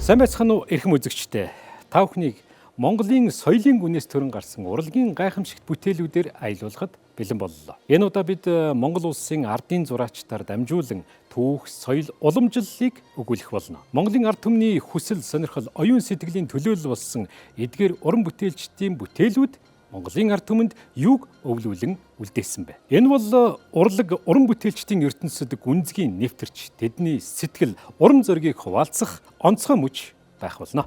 Сайн байцгаана уу эрхэм үзэгчдээ. Та бүхнийг Монголын соёлын гүнээс төрөн гарсан урлагийн гайхамшигт бүтээлүүдээр аялуулахад бэлэн боллоо. Энэ удаа бид Монгол улсын ардын зураачдаар дамжуулан түүх, соёл, уламжлалыг өгүүлэх болно. Монголын ард түмний хүсэл, сонирхол, оюун сэтгэлийн төлөөлөл болсон эдгээр уран бүтээлчдийн бүтээлүүд Монголын ард түмэнд юуг өвлүүлэн үлдээсэн бэ? Энэ бол урлаг уран бүтээлчдийн ертөнцид гүнзгий нэвтэрч тэдний сэтгэл, уран зоригийг хуваалцах онцгой мөч байх болно.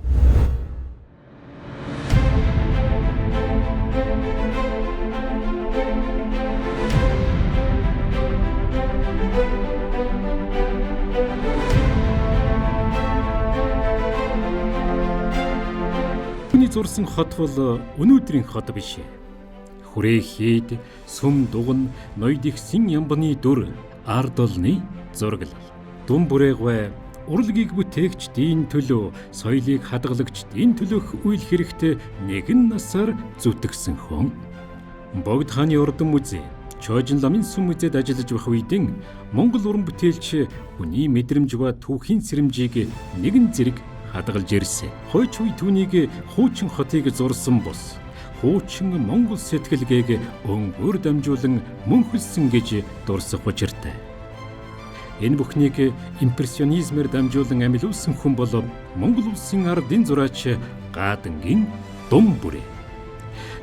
Зурсан хот бол өнөөдрийн хот биш. Хүрээ хэд, сүм дуган, ноёд ихсэн ямбаны дүр, ард олны зураглал. Дүн бүрээгвэ урлагийг бүтээгчдийн төлөө, соёлыг хадгалагчдийн төлөөх үйл хэрэгт нэгэн насаар зүтгэсэн хүн. Богд хааны урдан музей, Чожин ламын сүм музейд ажиллаж байх үедэн Монгол уран бүтээлч хүний мэдрэмж ба түүхийн сэрэмжийг нэгэн зэрэг хадгалж ирсэн. Хойч үе түүнийг хуучин хотыг зурсан бус, хуучин Монгол сэтгэлгээг өнгөөр дамжуулан мөнхөлсөн гэж дурсах учиртай. Энэ бүхнийг импрессионизмээр дамжуулан амилуулсан хүн бол Монгол улсын ардын зураач Гадангийн Дум бүрээ.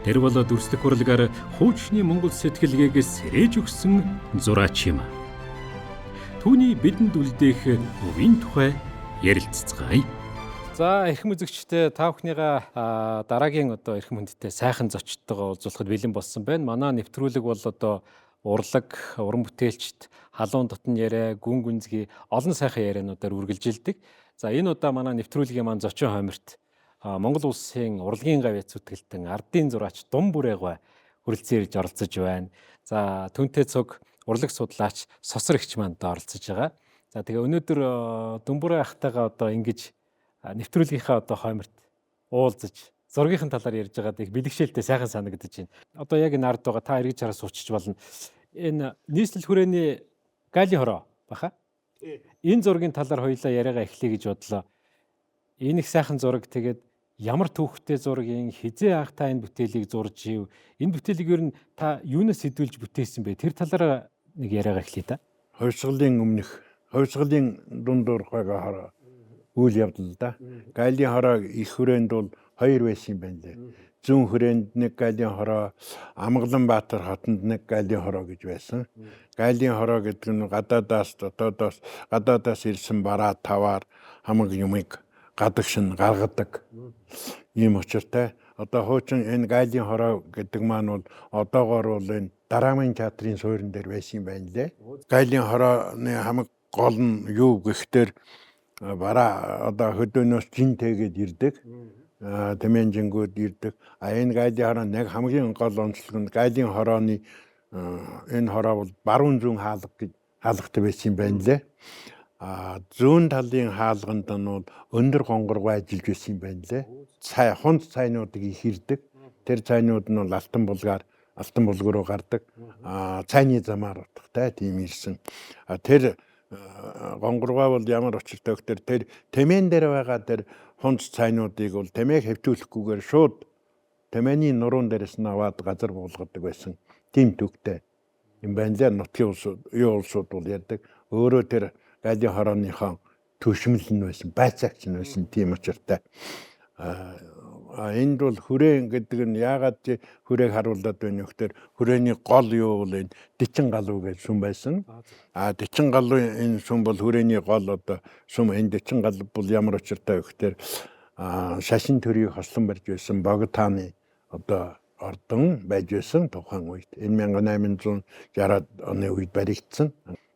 Тэр бол дүрслэх урлагаар хуучны Монгол сэтгэлгээг сэрээж өгсөн зураач юм. Түүний бидэнд үлдээх өвийн тухай ярилцгаая. За эрхэм үзэгчдээ та бүхнийгаа дараагийн эрхэм хүндтэй сайхан зочдтойгоо уулзуулахад бэлэн болсон байна. Манай нэвтрүүлэг бол урлаг, уран бүтээлчд, халуун дотн яриа, гүн гүнзгий олон сайхан яриануудаар үргэлжилдэг. За энэ удаа манай нэвтрүүлгийн маань зочин хойморт Монгол улсын урлагийн гавьяа зүтгэлтэн ардын зураач Дум бүрээгүй хүрэлцэн ирж оролцож байна. За Түнтэй цуг урлаг судлаач Сосор ихч манд оролцож байгаа. За тэгээ өнөөдөр Дум бүрээ ахтайгаа ингэж нэвтрүүлгийнхаа хойморт уулзаж зургийн талаар ярьж байгаад их бэлгшээлтэй сайхан санагдаж байна. Яг энэ ард байгаа та эргэж хараа суучиж болно. Энэ нийслэл хүрээний Галийн хороо баха. Энэ зургийн талаар хоёулаа яриагаа эхлэе гэж бодлоо. Энэ их сайхан зураг тэгээд ямар түүхтэй зургийн хизээ анх та энэ бүтээлийг зурж ив. Энэ бүтээлийг ер нь та юунаас сэдвүүлж бүтээсэн бэ? Тэр талаараа нэг яриагаа эхлэе та. Хувьсгалын дундуур хороо үйл явдал да. Галийн хороо их хүрээнд бол хоёр байсан юм байна лээ. Зүүн хүрээнд нэг Галийн хороо, Амгаланбаатар хотод нэг Галийн хороо гэж байсан. Галийн хороо гэдэг нь гадаадаас ирсэн бараа таваар хамаг юмыг гадагшин гаргадаг ийм учиртай. Хуучин энэ Галийн хороо гэдэг маань бол одоогоор бол энэ Дараамын театрын суурин дээр байсан юм байна лээ. Галийн хорооны хамаг гол нь юу гэхтэр бараа хөдөөнөөс жинтэйгээд ирдэг. Тэмээн жингүүд ирдэг. Энэ Галийн хороо нэг хамгийн гол онцлог нь Галийн хорооны энэ хороо бол баруун зүүн хаалгатай байсан юм байна лээ. Зүүн талын хаалганд нь бол өндөр гонгоргоо ажиллаж байсан юм байна лээ. Хунд цайнуудыг их ирдэг. Тэр цайнууд нь бол алтан булгар руу гардаг. Цайны замаар утгатай тийм ирсэн. Тэр гонгоргоо бол ямар учиртай гэхээр тэр тэмээн дээр байгаа тэр хунд цайнуудыг бол тэмээг хэвтүүлэхгүйгээр шууд тэмээний нуруунд дээрээс нь аваад газар буулгадаг байсан. Тийм түүхтэй юм байна лээ. Нутгийн улсууд бол ярьдаг. Өөрөө тэр Галийн хорооныхон төшмөл нь байсан, байцаагч нь байсан тийм учиртай. Энд бол хүрээ гэдэг нь яагаад хүрээг харуулдаг вэ гэхээр хүрээний гол юу бол энэ Дэчин галуу гэж сүм байсан. Дэчин галуу энэ сүм бол хүрээний гол сүм. Энэ Дэчин галуу бол ямар учиртай вэ гэхээр шашин төрийг хослон барьж байсан Богд хааны ордон байж байсан тухайн үед. Энэ 1860-аад оны үед баригдсан.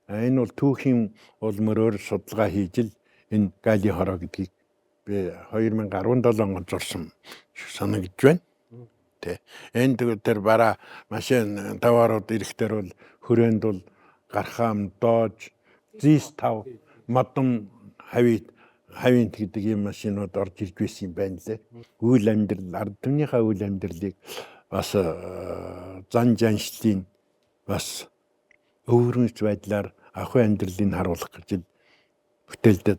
Энэ бол түүхийн улмөрөөр судалгаа хийж л энэ Галийн хороо гэдгийг би 2017 онд зурсан санагдж байна. Энд тэр бараа машин таваарууд ирэхтэр бол хүрээнд бол гархаам, доож, зис-5, модон хавийнт гэдэг ийм машинууд орж ирж байсан юм байна лээ. Үйл амьдрал, ард түмнийхээ үйл амьдралыг бас зан жаншлын бас өвөрмөж байдлаар ахуй амьдралыг харуулах гэж бүтээлдээ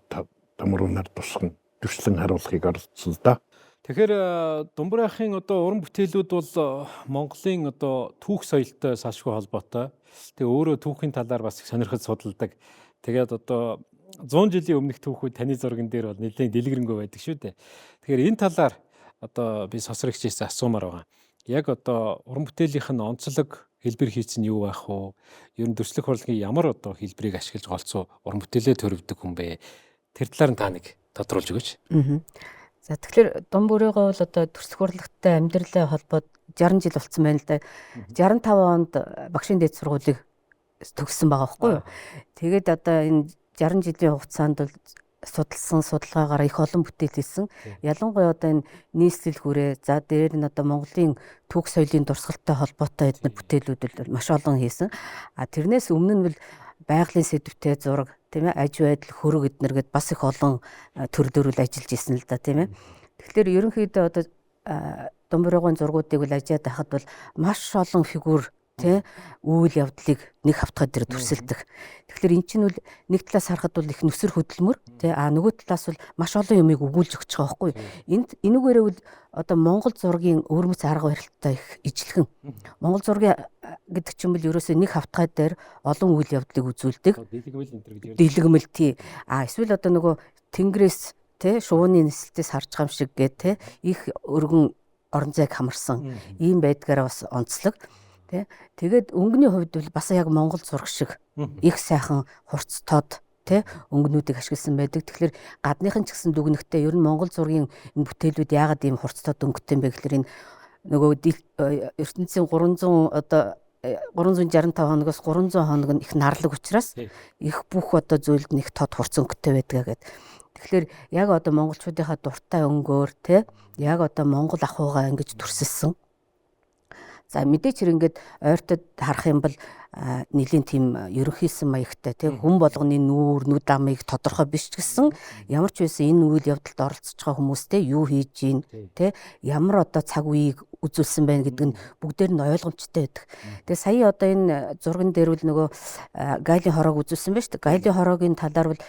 томруулнаар тусган төслөн харуулахыг оролцсон л да. Тэгэхээр Думбрахын одоо уран бүтээлүүд бол Монголын одоо түүх соёлтой салшгүй холбоотой. Тэгээ өөрөө түүхийн талаар бас их сонирхож судалдаг. Тэгээд одоо 100 жилийн өмнөх түүхүүд таны зурган дээр бол нэлээд дэлгэрэнгүй байдаг шүү дээ. Тэгэхээр энэ талаар одоо би сосрогчээс асуумаар байгаа. Яг одоо уран бүтээлийнх нь онцлог хэлбэр хийцэн юу байх вэ? Ер нь төрслөх хурлын ямар одоо хэлбэрийг ашиглаж голцоо уран бүтээлээ төрөвдөг хүн бэ? Тэр талаар та нэг тодруулж өгөөч. За тэгэхээр Дум бүрийгөө бол одоо төрслөх урлагтай амьдралаа холбоод 60 жил болсон байна л да. 65 онд багшийн дээд сургуулийг төгссөн байгаа байхгүй юу? Тэгээд одоо энэ 60 жилийн хугацаанд бол судалсан судалгаагаар их олон бүтээл хийсэн. Ялангуяа одоо энэ нийслэл хүрээ за дээр нь одоо Монголын түүх соёлын дурсгалтай холбоотой эдгээр бүтээлүүд маш олон хийсэн. А тэрнээс өмнө нь бол байгалийн сэдвтэй зураг, тийм ээ, аж байдал, хөрөг эднэр гэд бас их олон төрлөөр ажиллаж исэн л да, тийм ээ. Тэгэхээр ерөнхийдөө одоо Дум бүрийгөө зургуудыг бол ажиад байхад бол маш олон фигүр тэ үйл явдлыг нэг хавтгай дээр төрсөлдөг. Тэгэхээр эн чинь бол нэг талаас харахад бол их нүсэр хөдөлмөр тэ нөгөө талаас бол маш олон юмыг өгүүлж өгч байгаа байхгүй. Энүүгээрээ бол одоо Монгол зургийн өвөрмөц арга барилттай их ижилхэн. Монгол зургийн гэдэг чинь бол ерөөсөө нэг хавтгай дээр олон үйл явдлыг үзүүлдэг. Дэлгэмэл тий. Эсвэл одоо нөгөө тэнгэрээс тэ шувууны нислэлтээс харж байгаа юм шиг гэ тэ их өргөн орон зайг хамарсан ийм байдгаараа бас онцлог. Тэгээд өнгөний хувьд бол бас яг Монгол зураг шиг их сайхан хурц тод өнгөнүүдийг ашигласан байдаг. Тэгэхээр гадныхан ч гэсэн дүгнэхтэй ер нь Монгол зургийн энэ бүтээлүүд яагаад ийм хурц тод өнгөтэй юм бэ гэхээр энэ нөгөө ертөнцийн 300 одоо 365 хоногоос 300 хоног нь их нарлаг учраас их бүх одоо зүйлд нэг тод хурц өнгөтэй байдаг гэдэг. Тэгэхээр яг одоо монголчуудынхаа дуртай өнгөөр яг одоо Монгол ахуйгаа ингэж төрсөлсөн. За мэдээч ингээд ойртод харах юм бол нэлийн тийм ерөнхийсэн маягтай хүн болгоны нүд амыг тодорхой биш ч гэсэн ямар ч байсан энэ үйл явдалд оролцож байгаа хүмүүстэй юу хийж гин ямар одоо цаг үеийг үзүүлсэн байна гэдэг нь бүгдээр нь ойлгомжтой байдаг. Тэгээ сая одоо энэ зурган дээр бол нөгөө Гайлийн хороог үзүүлсэн байна шүү дээ. Гайлийн хороогийн талаар бол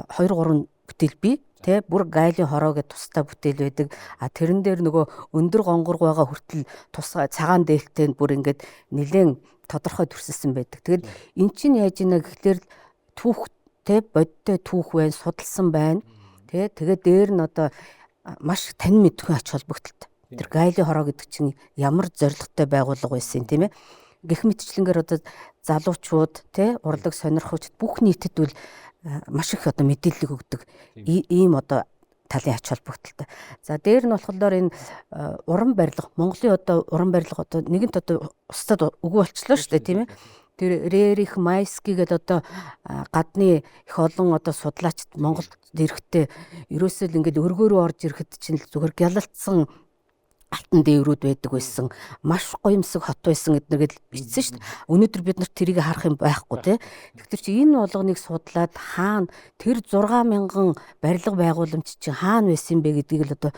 2-3 бүтээл бий. Бүр Гайлийн хороо гэдэг тустай бүтээл байдаг. Тэрэн дээр нөгөө өндөр гонгорг байгаа хүртэл тусгай цагаан дээлтэй бүр ингээд нэлээд тодорхой төрсөлсөн байдаг. Тэгэл эн чинь яаж ийна гэхлээр түүх бодтой түүх байна, судалсан байна. Тэгээд дээр нь одоо маш тань мэдхэн ач холбогдолтой. Тэр Гайлийн хороо гэдэг чинь ямар зорилготой байгууллага байсан тийм ээ. Гэх мэтчлэнгээр одоо залуучууд урлаг сонирхогчд бүх нийтэд бол маш их одоо мэдээлэл өгдөг ийм одоо талын ач холбогдолтой. За дээр нь болохоор энэ уран барилга Монголын одоо уран барилга одоо нэгэнт одоо устдад үгүй болчлоо шүү дээ тийм ээ. Тэр Рерих Майский гэдэг одоо гадны их олон одоо судлаачд Монголд ирэхдээ ерөөсөө л ингээд өргөөрөө орж ирэхэд чинь зүгээр гялалтсан алтан дээврүүд байдаг байсан. Маш гоёмсог хот байсан гэднэргээд бичсэн шүү дээ. Өнөөдөр бид нарт тэрийг харах юм байхгүй тий. Тэгэхээр чи энэ болгоныг судлаад хаана тэр 6,000 барилга байгууламж чинь хаана байсан бэ гэдгийг л одоо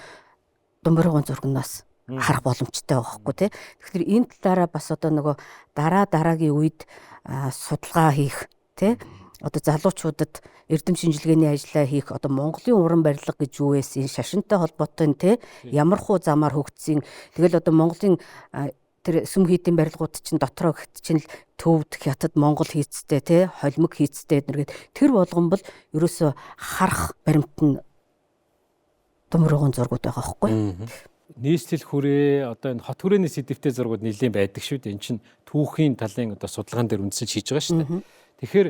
Дум бүрийгөө зургнаас харах боломжтой байгаа байхгүй тий. Тэгэхээр энэ талаараа бас одоо нөгөө дараагийн үед судалгаа хийх тий. Одоо залуучуудад эрдэм шинжилгээний ажлаа хийх одоо Монголын уран барилга гэж юу байсан шашинтай холбоотой ямар хуу замаар хөгжсөн. Тэгэл одоо Монголын тэр сүм хийдийн барилгууд чинь дотроо гэт чинь төвд хятад Монгол хийцтэй холимог хийцтэй эднэргээд тэр болгон бол ерөөсө харах баримт нь Дум бүрийгөө зургууд байгаа байхгүй. Нийслэл хүрээ одоо энэ хот хүрээний сэдвтэй зургууд нэлийн байдаг шүү дээ. Энд чинь түүхийн талын одоо судалгаан дээр үндсэн хийж байгаа шүү дээ. Тэгэхээр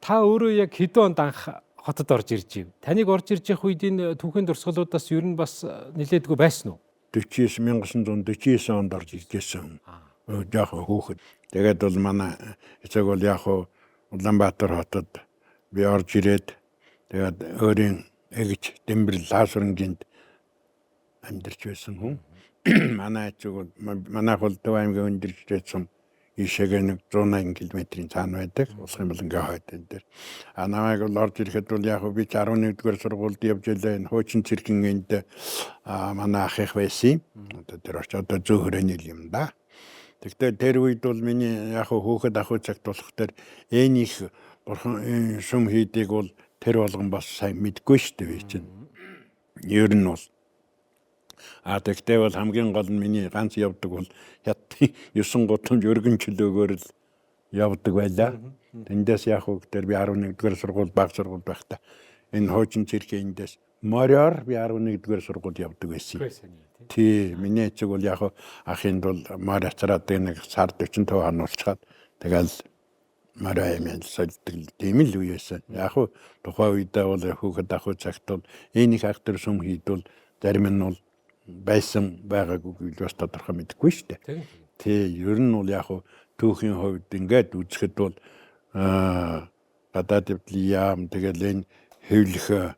та өөрөө яг хэдэн онд анх хотод орж ирж ив? Таныг орж ирж явах үед энэ түүхийн дурсгалуудаас ер нь бас нэлээдгүй байсан уу? 1949 онд орж иржсэн. Яг хөөхд. Тэгээд бол манай эцэг бол яг Улаанбаатар хотод би орж ирээд тэгээд өөрийн эгч Дэмбэр Лаасрангинд амьдарч байсан хүн. Манай эцэг манайх бол Төв аймгийн өндөрчдсэн ийшээгээ нэг 180 км-ийн цаана байдаг. Улсын болонгийн хойд энэ дээр. Намайг бол орж ирэхэд бол яг би 11-р сургуульд явж илээ. Хуучин цэргийн энд манай ах их байсан. Одоо тэр очоод зөө хүрээний юм да. Тэгтээ тэр үед бол миний яг хөөхд ахуй цагт болох тэр энийх бурхан шум хийдийг бол тэр болгон бас сайн мэдгүй шүү дээ би чинь. Ер нь бол тэгтээ бол хамгийн гол нь миний ганц явдаг бол хятадын 9 гудамж өргөн чөлөөгөөр л явдаг байлаа. Тэндээс яг уу гэдэг би 11-р сургууль баг сургууль байхдаа энэ хуучин цэргийн эндээс мороор би 11-р сургууль явдаг байсан. Тий, миний эцэг бол яг ахын бол морь ацраад нэг сар 45 хонуулцгаад тэгэл морь аймаг сольдог тийм л үе байсан. Яг уу тухайн үедээ бол хүүхэд ахуй цагт бол энэ их актер сүм хийдвэл зарим нь бол байсан байгаагүй бас тодорхой мэдэхгүй шүү дээ. Тий, ер нь бол яг түүхийн хувьд ингээд үзэхэд бол гадаад явдлын яам тэгэл энэ хэвлэх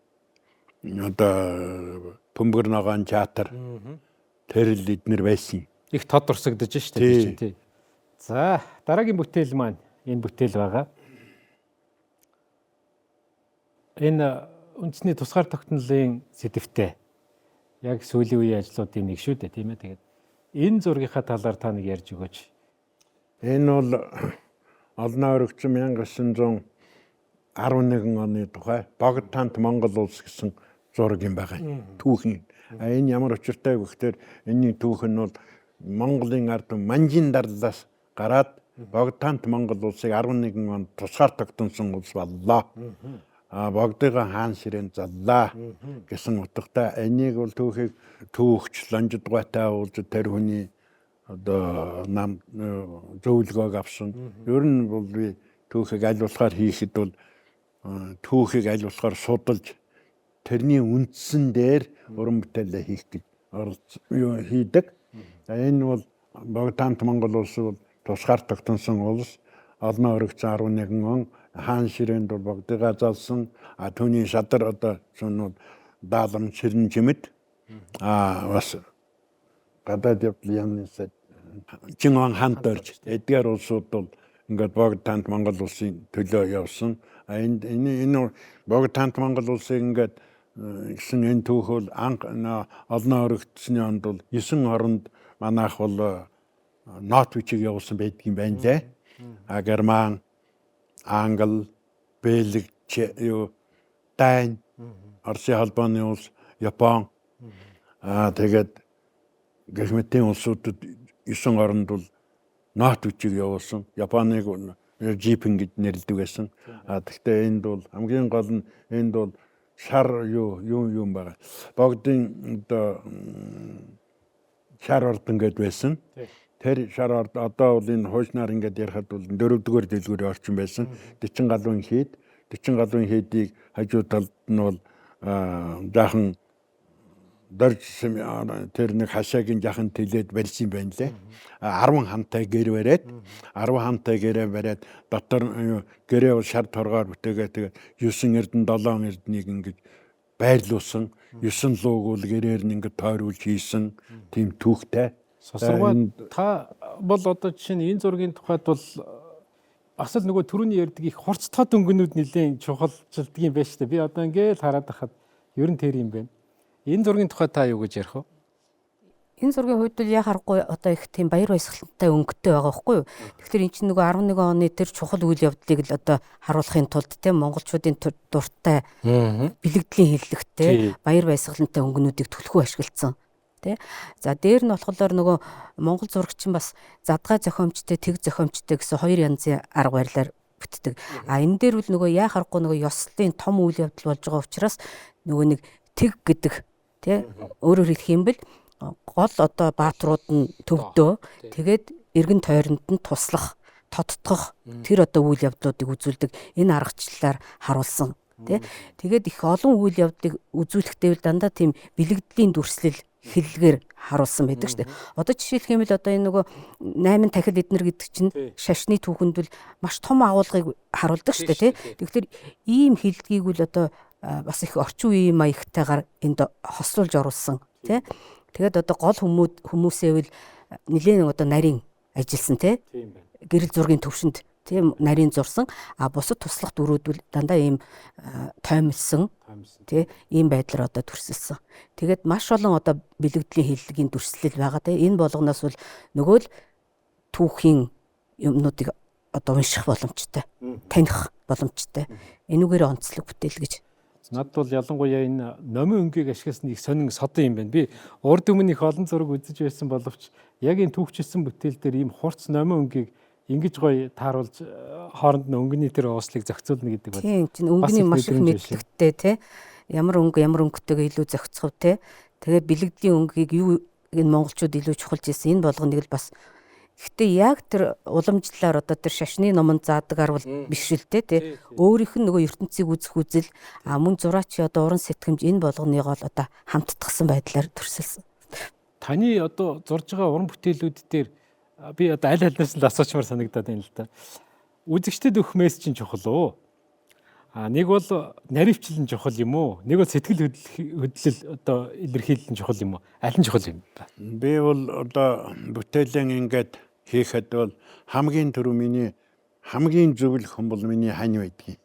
одоо Бөмбөр ногоон театр тэр л эднэр байсан. Их тодорсогдож шүү дээ тий. За, дараагийн бүтээл маань энэ бүтээл байгаа. Энэ үндэсний тусгаар тогтнолын сэдэвтэй яг сүүлийн үеийн ажлуудын нэг шүү дээ, тийм ээ. Тэгээд энэ зургийнхаа талаар та нэг ярьж өгөөч. Энэ бол олноо өргөцсөн 1911 оны тухай Богд таант Монгол улс гэсэн зураг юм байгаа. Түүхийн. Энэ ямар учиртай вэ гэхээр энэний түүх нь бол Монголын ард Манжин дарлаас гараад Богд таант Монгол улсыг 11 онд тусгаар тогтносон улс боллоо. Богдыга хаан ширээн заллаа гэсэн утгатай энийг бол түүхийг түүхч Лонжидгойтай уулзаж тэр хүний одоо нам зөвлөгөөг авсан. Ер нь бол би түүхийг аль болохоор хийхэд бол түүхийг аль болохоор судалж тэрний үндсэн дээр уран бүтээлээ хийх гэж хийдэг. Энэ бол Богд таант Монгол улс бол тусгаар тогтносон улс. Олноо өргөцсөн 11 он хаан ширээнд бол Богдыга залсан. Түүний шадар одоо шунууд даалам ширэн чимэд бас гадаад явдлын яамнаас Чинган хаант орж эдгээр улсууд бол ингээд Богд таант Монгол улсын төлөө явсан. Энэ Богд таант Монгол улсыг ингээд гэсэн энэ түүх бол олноо өргөцсөний онд бол 9 оронд манайх бол нот бичиг явуулсан байдгийн байна лээ. Герман, Англи, Бельги, Дани, Оросын холбооны улс, Япон тэгээд гэх мэтийн улсуудад 9 оронд бол нот бичиг явуулсан. Японыг жипэн гэж нэрлэдэг байсан. Гэхдээ энд бол хамгийн гол нь энд бол шар юм байгаа. Богдын одоо шар ордон гэдээ байсан. Тэр шар орд одоо бол энэ хуучнаар ингээд ярихад бол 4-р дэлгүүрийн орчин байсан. 40 галуун хийд 40 галуун хийдийг хажуу талд нь бол жаахан дорж тэр нэг хашаагийн жаахан тэлээд барьсан байна лээ. 10 хамтай гэр бариад 10 хамтай гэрээ бариад дотор гэрээ бол шар торгоор бүтээгээ тэгээд 9 эрдэн 7 эрднийг ингээд байрлуулсан. 9 лууг бол гэрээр нь ингээд тойруулж хийсэн тийм түүхтэй. Сосрогоо та бол одоо жишээ нь энэ зургийн тухайд бол бас л нөгөө түрүүний ярьдаг их хурц тод өнгөнүүд нэлээд чухалчилдаг юм байна шүү дээ. Би одоо ингээд хараад байхад ер нь тэр юм байна. Энэ зургийн тухай та юу гэж ярих вэ? Энэ зургийн хувьд бол яг харахгүй одоо их тийм баяр баясгалантай өнгөтэй байгаа байхгүй юу? Тэгэхээр эн чинь нөгөө 11 оны тэр чухал үйл явдлыг л одоо харуулахын тулд тийм монголчуудын дуртай бэлэгдлийн хиллэгтэй баяр баясгалантай өнгөнүүдийг түлхүү ашигласан. За дээр нь болохоор нөгөө монгол зурагчин бас задгай зохиомжтой, тэг зохиомжтой гэсэн хоёр янзын арга барилаар бүтдэг. Энэ дээр бол нөгөө яа харахгүй нөгөө ёслолын том үйл явдал болж байгаа учраас нөгөө нэг тэг гэдэг өөрөөр хэлэх юм бол гол одоо баатрууд нь төвдөө тэгээд эргэн тойронд нь туслах, тодтгох тэр одоо үйл явдлуудыг үзүүлдэг энэ аргачлалаар харуулсан. Тэгээд их олон үйл явдлыг үзүүлэхдээ дандаа тийм бэлэгдлийн дүрслэл хиллэгээр харуулсан байдаг шүү дээ. Одоо жишээлх юм бол одоо энэ нөгөө 8 тахил эднэр гэдэг чинь шашны түүхэнд бол маш том агуулгыг харуулдаг шүү дээ, Тэгэхээр ийм хилдгийг бол одоо бас их орчин үеийн маягтайгаар энд хослуулж оруулсан, Тэгээд одоо гол хүмүүсээ бол нэлээд одоо нарийн ажилласан, Гэрэл зургийн төвшөнд нарийн зурсан, бусад туслах дүрүүд бол дандаа ийм тоймлсон, ийм байдлаар одоо төрсөлсөн. Тэгээд маш олон одоо бэлэгдлийн хиллэгийн дүрслэл байгаа. Энэ болгоноос бол нөгөө л түүхийн юмнуудыг одоо унших боломжтой, таних боломжтой. Энүүгээр онцлог бүтээл гэж Надад бол ялангуяа энэ номын өнгийг ашигласан их сонин содон юм байна. Би урд өмнө их олон зураг үзэж байсан боловч яг энэ түүхчилсэн бүтээл дээр ийм хурц номын өнгийг ингэж гоё тааруулж хооронд нь өнгөний тэр ууслыг зохицуулна гэдэг бол. Тийм чинь өнгөний маш их мэдлэгтэй тий. Ямар өнгөтэйгээ илүү зохицох тий. Тэгээ бэлэгдлийн өнгийг юу энэ монголчууд илүү чухалж ирсэн. Энэ болгоныг л бас гэхдээ яг тэр уламжлалаар одоо тэр шашны номонд заадаг арвал биш л тий. Өөрийнх нь нөгөө ертөнцийг үзэх үзэл мөн зураач одоо уран сэтгэмж энэ болгоныг л одоо хамтдагсан байдлаар төрсөлсөн. Таны одоо зурж байгаа уран бүтээлүүд дээр би одоо аль алнаас л асуучмаар санагдаад байна л да. Үзэгчдэд өгөх мессеж нь чухал уу? Нэг бол наривчлал нь чухал юм уу? Нэг бол сэтгэл хөдлөл одоо илэрхийлэл нь чухал юм уу? Аль нь чухал юм бэ? Би бол одоо бүтээлэн ингээд хийхэд бол хамгийн түрүү миний хамгийн зөвлөх хүн бол миний хань байдгийг.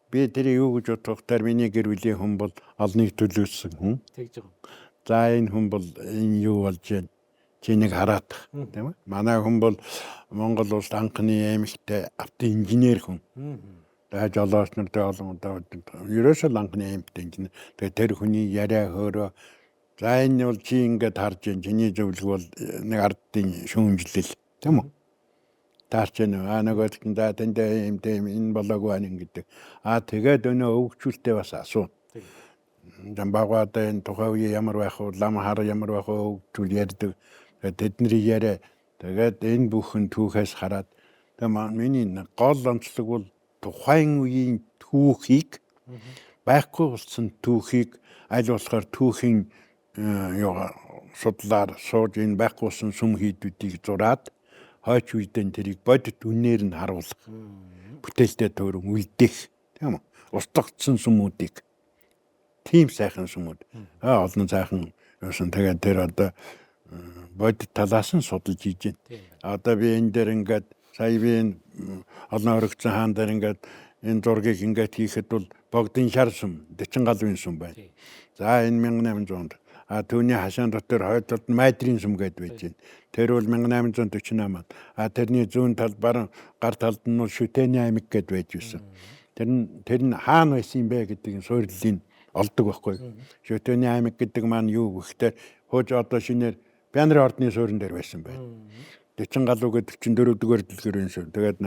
Би тэр юу гэж бодохоор миний гэр бүлийн хүн бол олныг төлөөсөн хүн. Тэгж байгаа. За энэ хүн бол энэ юу болж байна? Чи нэг хараадах тийм ээ. Манай хүн бол Монгол улсад анхны аймагтай автоинженер хүн. Тэгээ жолооч нартай олон удаа ерөөсөө анхны аймагтай инженер. Тэгээ тэр хүний яриа хөөрөө за энэ бол чи ингээд харж байна. Чиний зөвлөгөө бол нэг ардын шүүмжлэл тийм үү? Таарч байна. Нөгөөд нь за тэнд энэ болоогүй байна гэдэг. Тэгээд өнөө өвгчүүлтэй бас асуу. Жамбагад энэ тухай үе ямар байх вэ? Лам хар ямар байх вэ? Өвгчүүл ярьдаг. Тэдний яриа тэгээд энэ бүхэн түүхээс хараад тэгээ миний гол онцлог бол тухайн үеийн түүхийг байхгүй болсон түүхийг аль болохоор түүхийн судлаар сууж энэ байхгүй болсон сүм хийдүүдийг зураад хойч үедэн тэрийг бодит үнээр нь харуулах бүтээлтэй төрөн үлдээх тийм үү устгагдсан сүмүүдийг тийм сайхан сүмүүд олон сайхан юусан тэгээд тэр одоо бодит талаас нь судалж хийж байна. Одоо би энэ дээр ингээд сая би энэ олон орогцсон хаан дээр ингээд энэ зургийг ингээд хийхэд бол богдын шар сүм, Дэчин галвын сүм байна. За энэ 1800-д түүний хашаан дотор хойдолд майдрын сүм гэдээ байж байна. Тэр бол 1848 он. Тэрний зүүн талд баруун гар талд нь Шүтэний аймаг гэдээ байж байсан. Тэр нь хаана байсан юм бэ гэдэг суурилын олдог байхгүй. Шүтэний аймаг гэдэг маань юу гэхээр хууч одоо шинээр Бянрын ордны суурин дээр байсан байна. Дэчин галуу гэдэг чинь 4-р дэлгүүрийн сүм. Тэгээд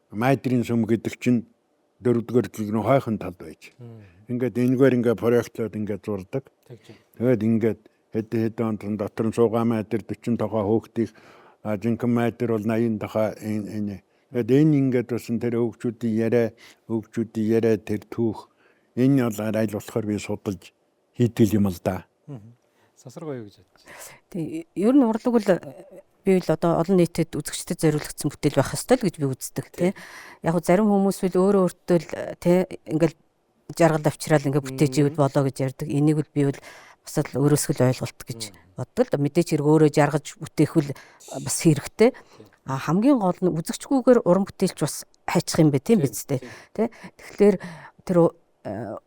майдрын сүм гэдэг чинь 4-р дэлгүүрийн хойхон талд байж. Ингээд энэгээр ингээд проектлоод ингээд зурдаг. Тэгээд ингээд хэд онд дотор нь суугаа майдэр 40 тохоо хөөхтийг жинхэнэ майдэр бол 80 тохоо энэ. Тэгээд энэ ингээд болсон тэр өвгчүүдийн яриа тэр түүх энэ бол аль болохоор би судалж хийдэл юм л да. Сасар гоё гэж бодчих. Тэг. Ер нь урлаг бол би л одоо олон нийтэд үзэгчдэд зориулагдсан бүтээл байх ёстой л гэж би үздэг тий. Яг зарим хүмүүс бол өөрөө өөртөө л тий ингээл жаргал авчраал ингээ бүтээж ивэл болоо гэж ярьдаг. Энийг л би бол бас л өөрөөсөө л ойлголт гэж боддог л мэдээч хэрэг өөрөө жаргаж бүтэехвэл бас хэрэгтэй. Хамгийн гол нь үзэгчгүйгээр уран бүтээлч бас хайчих юм бэ тийм биз дээ. Тий. Тэгэхээр тэр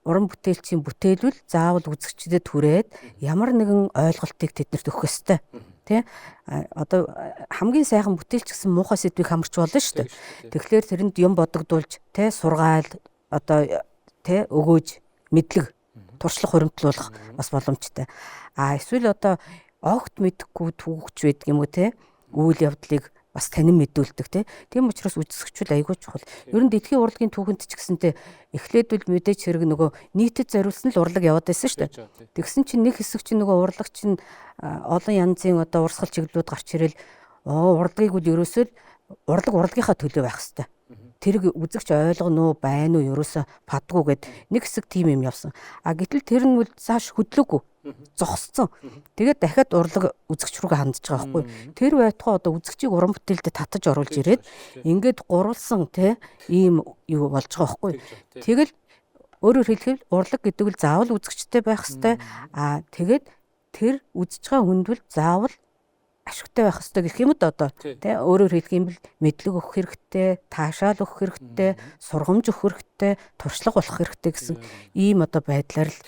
уран бүтээлчийн бүтээлвэл заавал үзэгчдэд хүрээд ямар нэгэн ойлголтыг тэднэрт өгөх ёстой. Тэ? Одоо хамгийн сайхан бүтээлч гэсэн муухай сэдвийг хамарч болно шүү дээ. Тэгэхээр тэрэнд юм бодогдуулж, тэ сургаал одоо тэ өгөөж мэдлэг туршлага хуримтлуулах бас боломжтой. Эсвэл одоо огт мэдэхгүй түүхч байдаг юм уу те? Үйл явдлыг бас танин мэдүүлдэг тийм учраас үзэсгчүүл айгүй чухал. Ер нь дэлхийн урлагийн түүхэнд ч гэсэнтэй эхлээд бол мэдээж хэрэг нөгөө нийтэд зориулсан л урлаг яваад байсан шүү дээ. Тэгсэн чинь нэг хэсэг чинь нөгөө урлаг чинь олон янзын одоо урсгал чиглэлүүд гарч ирэл урлагийг бол ерөөсөө урлагийнхаа төлөө байх хэвээр. Тэрийг үзэгч ойлгоно уу байна уу ерөөсө падгүй гэд нэг хэсэг тим юм явсан. Гэтэл тэр нь бол цааш хөдлөөгүй зогссон. Тэгээд дахиад урлаг үзэгч рүүгээ хандж байгаа байхгүй. Тэр байтугай одоо үзэгчийг уран бүтээлдээ татаж оруулж ирээд ингээд гурвалсан ийм юу болж байгаа байхгүй. Тэгэл өөрөөр хэлбэл урлаг гэдэг нь заавал үзэгчтэй байх хэвээр. Тэгээд тэр үзэж байгаа хүнд бол заавал ашигтай байх хэрэгтэй гэх юм да одоо өөрөөр хэлэх юм бол мэдлэг өгөх хэрэгтэй, таашаал өгөх хэрэгтэй, сургамж өгөх хэрэгтэй, туршлага болох хэрэгтэй гэсэн ийм одоо байдлаар л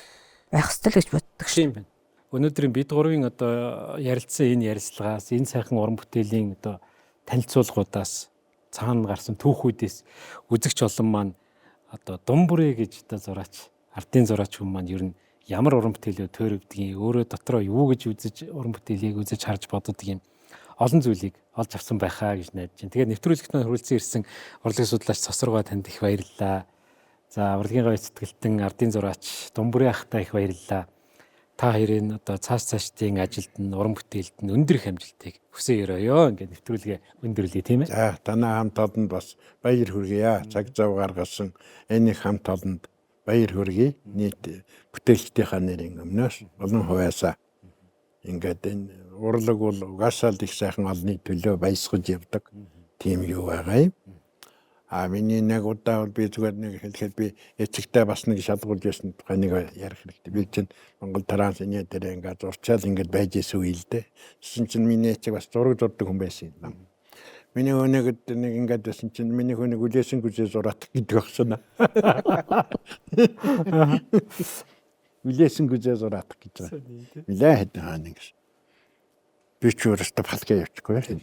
байх хэрэгтэй гэж боддог юм байна. Өнөөдрийн бид гурвын одоо ярилцсан энэ ярилцлагаас энэ сайхан уран бүтээлийн одоо танилцуулгуудаас цаана гарсан түүхүүдээс үзэгч олон маань одоо Думбүрэ гэж одоо зураач, ардын зураач хүмүүс маань ер нь ямар уран бүтээлөө төөрөвдгийг, өөрөө дотроо юу гэж үзэж уран бүтээлийг үзэж харж боддог юм олон зүйлийг олж авсан байхаа гэж найдаж байна. Тэгээд нэвтрүүлэгт маань хүрэлцэн ирсэн урлаг судлаач Цосрогоо танд их баярлалаа. За урлагийн гавь сэтгэлтэн ардын зураач Думбүрэ ахтай их баярлалаа. Та хоёрын одоо цаашдын ажилд нь уран бүтээлд нь өндөр их амжилтыг хүсье өрөөё. Ингээд нэвтрүүлгээ өндөрлөе тийм ээ. За танай хамт олонд бас баяр хүргэе. Цаг зав гаргасан энэ хамт олонд баяр хүргэе. Нийт бүтээлчдийнхаа нэрийн өмнөөс олон хуваасаа ингээд энэ урлаг бол угаасаа л их сайхан олонний төлөө баясгаж явдаг. Тийм юу байгаа юм. Миний нэг удаа бол би зүгээр нэг хэлэхэд би эцэгтэй бас нэг шалгуулж байсан тухай нэг ярих хэрэгтэй. Би чинь Монгол трансны дээр ингээд зурчаал ингээд байж исэн үйл дээ. Тэсэн чинь миний эцэг бас зураг зурдаг хүн байсан юм. Миний өнөөгд нэг ингээд байсан чинь миний хүнийг үлээсэн гүзээ зураадаг гэдэг багшна. Үлээсэн гүзээ зураадаг гэж байна. Үлээ хэдэн нэг. Би ч өөрөөсөө фалгээ явчихгүй.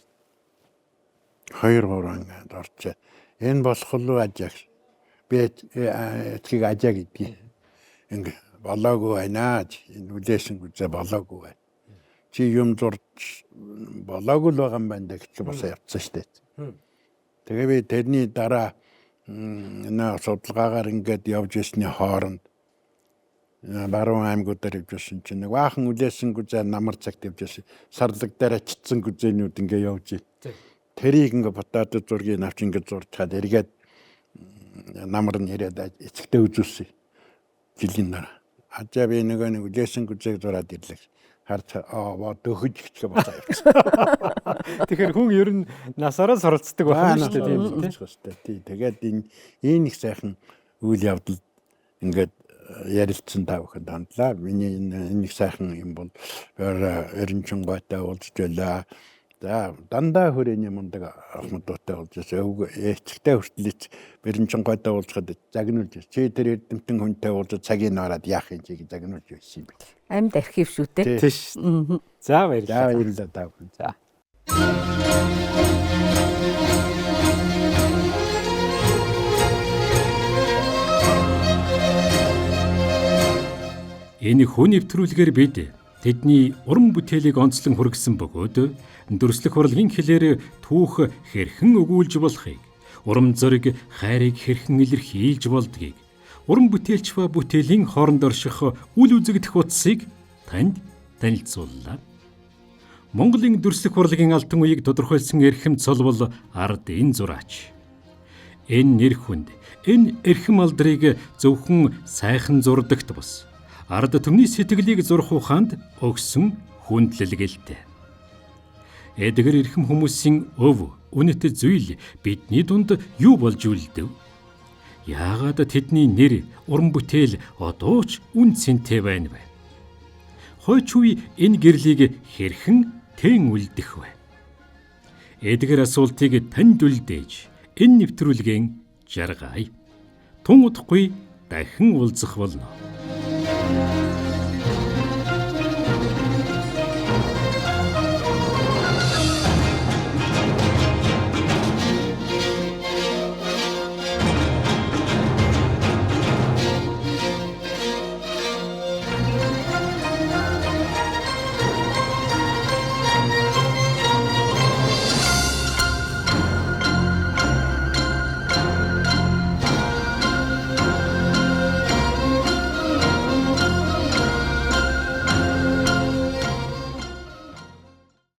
2-3 ингээд орчээ. Энэ болох уу ажиг. Би эцгийг ажаа гэдгийг. Ингээ болоогүй байна. Энэ үлээсэн гүзээ болоогүй байна. Чи юм зурч болоогүй л байгаа юм байна гэж бас явцсан шүү дээ. Тэгээ би тэрний дараа энэ судалгаагаар ингээд явж ирсний хооронд баруун аймагуудаар явж ирсэн чинь нэг баахан үлээсэн гүзээ намар цагт явж ирсэн. Сарлаг дээр ачигдсан гүзээнүүд ингээ явж ирсэн. Тэрийг ингээ потадо зургийг авч ингээ зурчаад эргээд намар нь ирээд эцэгтэй үзүүлсэн. Жилийн дараа. Ажаа би нэг үлээсэн гүзээг зураад ирлээ. Харж дөхөж ихтэй болоо явчихсан. Тэгэхээр хүн ер нь насаараа суралцдаг байна шүү дээ тийм. Тэгээд энэ их сайхан үйл явдал ингээд ярилцсан та бүхэнд хандлаа. Миний энэ их сайхан юм бол Эренчингойтой уулзж байлаа. За дандаа хүрээний мундаг ахмадтай болж байгаа. Эцэгтэй хүртэл Эренчингойтой уулзахад загнуулж чи тэр эрдэмтэн хүнтэй уулзаж цагийг нараад яах юм чи гэж загнуулж байсан юм байна. Амьд архив шүү дээ. Тийш. За баярлалаа. За баярлалаа та бүхэн. За. Энэ хүн нэвтрүүлгээр бид тэдний уран бүтээлийг онцлон хүргэсэн бөгөөд дүрслэх урлагийн хэлээр түүх хэрхэн өгүүлж болохыг, урам зориг хайрыг хэрхэн илэрхийлж болдгийг, уран бүтээлч ба бүтээлийн хооронд орших үл үзэгдэх утсыг танд танилцууллаа. Монголын дүрслэх урлагийн алтан үеийг тодорхойлсон эрхэм цол бол ардын зураач. Энэ нэр хүнд энэ эрхэм алдрыг зөвхөн сайхан зурдагт бус ард түмний сэтгэлийг зурх ухаанд өгсөн хүндлэлгэлтэй. Эдгээр эрхэм хүмүүсийн өв үнэт зүйл бидний дунд юу болж үлдэв? Яагаад тэдний нэр уран бүтээл одоо ч үн цэнтэй байна вэ? Хойч үе энэ гэрлийг хэрхэн тэн үлдэх вэ? Эдгээр асуултыг танд үлдээж энэ нэвтрүүлгийн жаргая. Тун удахгүй дахин уулзах болно.